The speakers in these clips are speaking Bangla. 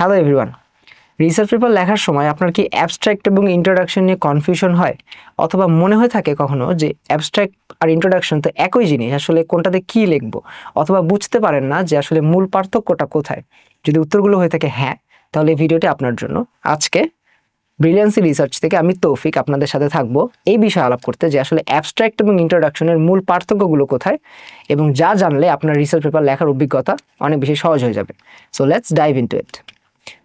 হ্যালো এভরিওয়ান, রিসার্চ পেপার লেখার সময় আপনার কি অ্যাবস্ট্রাক্ট এবং ইন্ট্রোডাকশন নিয়ে কনফিউশন হয়, অথবা মনে হয়ে থাকে কখনো যে অ্যাবস্ট্রাক্ট আর ইন্ট্রোডাকশন তো একই জিনিস, আসলে কোনটাতে কি লিখবো, অথবা বুঝতে পারেন না যে আসলে মূল পার্থক্যটা কোথায়? যদি উত্তরগুলো হয়ে থাকে হ্যাঁ, তাহলে এই ভিডিওটি আপনার জন্য। আজকে ব্রিলিয়ান্সি রিসার্চ থেকে আমি তৌফিক আপনাদের সাথে থাকবো এই বিষয়ে আলাপ করতে, যে আসলে অ্যাবস্ট্রাক্ট এবং ইন্ট্রোডাকশনের মূল পার্থক্যগুলো কোথায় এবং যা জানলে আপনার রিসার্চ পেপার লেখার অভিজ্ঞতা অনেক বেশি সহজ হয়ে যাবে। সো লেটস ডাইভ ইনটু ইট।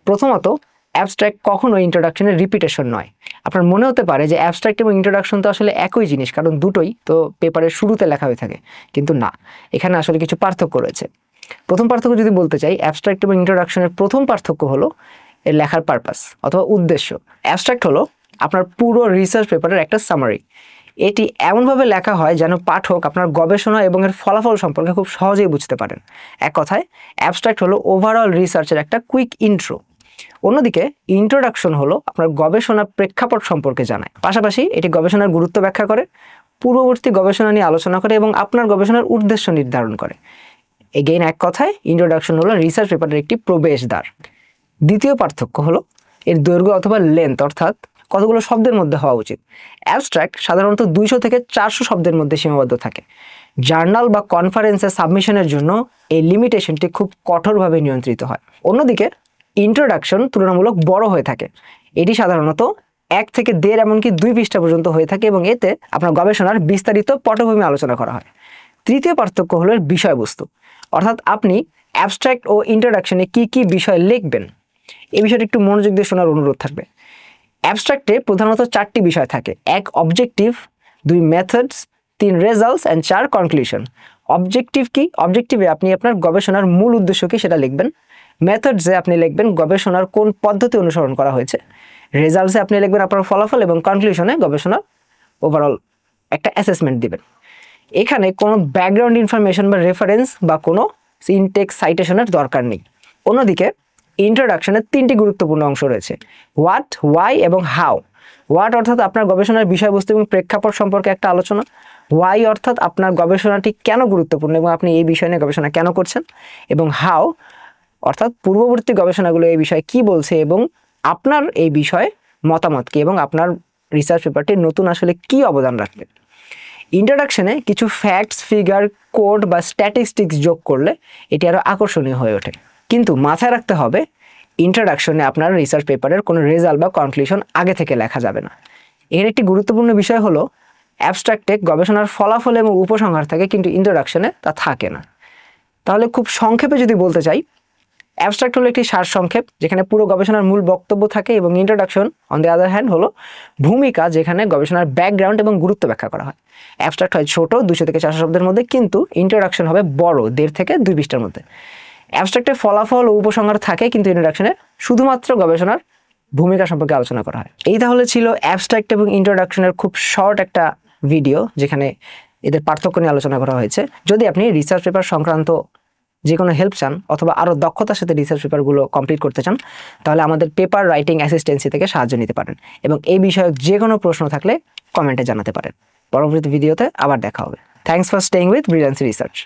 প্রথমত, অ্যাবস্ট্রাক্ট কখনো ইন্ট্রোডাকশনের রিপিটেশন নয়। আপনার মনে হতে পারে যে অ্যাবস্ট্রাক্ট এবং ইন্ট্রোডাকশন তো আসলে একই জিনিস, কারণ দুটোই তো পেপারের শুরুতে লেখা হয়ে থাকে, কিন্তু না, এখানে আসলে কিছু পার্থক্য রয়েছে। প্রথম পার্থক্য যদি বলতে চাই, অ্যাবস্ট্রাক্ট এবং ইন্ট্রোডাকশনের প্রথম পার্থক্য হলো এর লেখার পারপাস অথবা উদ্দেশ্য। অ্যাবস্ট্রাক্ট হলো আপনার পুরো রিসার্চ পেপারের একটা সামারি। এটি এমনভাবে লেখা হয় যেন পাঠক আপনার গবেষণা এবং এর ফলাফল সম্পর্কে খুব সহজেই বুঝতে পারেন। এক কথায়, অ্যাবস্ট্রাক্ট হলো ওভারঅল রিসার্চের একটা কুইক ইন্ট্রো। অন্যদিকে ইন্ট্রোডাকশন হলো আপনার গবেষণার প্রেক্ষাপট সম্পর্কে জানায়, পাশাপাশি এটি গবেষণার গুরুত্ব ব্যাখ্যা করে, পূর্ববর্তী গবেষণা নিয়ে আলোচনা করে এবং আপনার গবেষণার উদ্দেশ্য নির্ধারণ করে। এগেইন এক কথায়, ইন্ট্রোডাকশন হলো রিসার্চ পেপারের একটি প্রবেশদ্বার। দ্বিতীয় পার্থক্য হলো এর দৈর্ঘ্য অথবা লেন্থ, অর্থাৎ কতগুলো শব্দের মধ্যে হওয়া উচিত। অ্যাবস্ট্রাক্ট সাধারণত 200 থেকে 400 শব্দের মধ্যে সীমাবদ্ধ থাকে। জার্নাল বা কনফারেন্সে সাবমিশনের জন্য এই লিমিটেশনটি খুব কঠোরভাবে নিয়ন্ত্রিত হয়। অন্যদিকে ইন্ট্রোডাকশন তুলনামূলক বড় হয়ে থাকে। এটি সাধারণত 1 থেকে 1.5 এমনকি 2 পৃষ্ঠা পর্যন্ত হয়ে থাকে এবং এতে আপনার গবেষণার বিস্তারিত পটভূমি আলোচনা করা হয়। তৃতীয় পার্থক্য হলো এর বিষয়বস্তু, অর্থাৎ আপনি অ্যাবস্ট্রাক্ট ও ইন্ট্রোডাকশনে কি কি বিষয় লিখবেন এই বিষয়টি একটু মনোযোগ দিয়ে শোনার অনুরোধ থাকবে। অ্যাবস্ট্রাক্টে প্রধানত 4টি বিষয় থাকে: 1 objective, 2 methods, 3 results and 4 conclusion. Objective কি? অবজেক্টিভে আপনি আপনার গবেষণার মূল উদ্দেশ্য কি সেটা লিখবেন। মেথডসে আপনি লিখবেন গবেষণার কোন পদ্ধতি অনুসরণ করা হয়েছে। রেজাল্টসে আপনি লিখবেন আপনার ফলাফল এবং কনক্লুশনে গবেষণার ওভারঅল একটা অ্যাসেসমেন্ট দিবেন। এখানে কোনো ব্যাকগ্রাউন্ড ইনফরমেশন বা রেফারেন্স বা কোনো ইনটেক্স সাইটেশনের দরকার নেই। অন্যদিকে ইন্ট্রোডাকশনের 3টি গুরুত্বপূর্ণ অংশ রয়েছে: হোয়াট, ওয়াই এবং হাউ। হোয়াট অর্থাৎ আপনার গবেষণার বিষয়বস্তু এবং প্রেক্ষাপট সম্পর্কে একটা আলোচনা। ওয়াই অর্থাৎ আপনার গবেষণাটি কেন গুরুত্বপূর্ণ এবং আপনি এই বিষয় নিয়ে গবেষণা কেন করছেন। এবং হাউ অর্থাৎ পূর্ববর্তী গবেষণাগুলো এই বিষয়ে কি বলছে এবং আপনার এই বিষয়ে মতামত কি এবং আপনার রিসার্চ পেপারটি নতুন আসলে কি অবদান রাখবে। ইন্ট্রোডাকশনে কিছু ফ্যাক্টস, ফিগার, কোড বা স্ট্যাটিস্টিক্স যোগ করলে এটি আরও আকর্ষণীয় হয়ে ওঠে। কিন্তু মাথায় রাখতে হবে, ইন্ট্রোডাকশনে আপনার রিসার্চ পেপারের কোনো রেজাল্ট বা কনক্লুশন আগে থেকে লেখা যাবে না। এর একটি গুরুত্বপূর্ণ বিষয় হলো অ্যাবস্ট্রাক্টে গবেষণার ফলাফল এবং উপসংহার থাকে, কিন্তু ইন্ট্রোডাকশনে তা থাকে না। তাহলে খুব সংক্ষেপে যদি বলতে চাই, অ্যাবস্ট্রাক্ট হলো একটি সারসংক্ষেপ যেখানে পুরো গবেষণার মূল বক্তব্য থাকে, এবং introduction on the other hand হলো ভূমিকা, যেখানে গবেষণার ব্যাকগ্রাউন্ড এবং গুরুত্ব ব্যাখ্যা করা হয়। অ্যাবস্ট্রাক্ট হয় ছোট, 200 থেকে 400 শব্দের মধ্যে, কিন্তু ইন্ট্রোডাকশন হবে বড়, 1.5 থেকে 2 পৃষ্ঠার মধ্যে। অ্যাবস্ট্রাক্টে ফলাফল ও উপসংহার থাকে, কিন্তু ইন্ট্রোডাকশনে শুধুমাত্র গবেষণার ভূমিকা সম্পর্কে আলোচনা করা হয়। এই তাহলে ছিল অ্যাবস্ট্রাক্ট এবং ইন্ট্রোডাকশনের খুব শর্ট একটা ভিডিও, যেখানে এদের পার্থক্য নিয়ে আলোচনা করা হয়েছে। যদি আপনি রিসার্চ পেপার সংক্রান্ত যে কোনো হেল্প চান অথবা আরও দক্ষতার সাথে রিসার্চ পেপারগুলো কমপ্লিট করতে চান, তাহলে আমাদের পেপার রাইটিং অ্যাসিস্ট্যান্সি থেকে সাহায্য নিতে পারেন, এবং এই বিষয়ে যে কোনো প্রশ্ন থাকলে কমেন্টে জানাতে পারেন। পরবর্তী ভিডিওতে আবার দেখা হবে। Thanks for staying with Brilliancy research.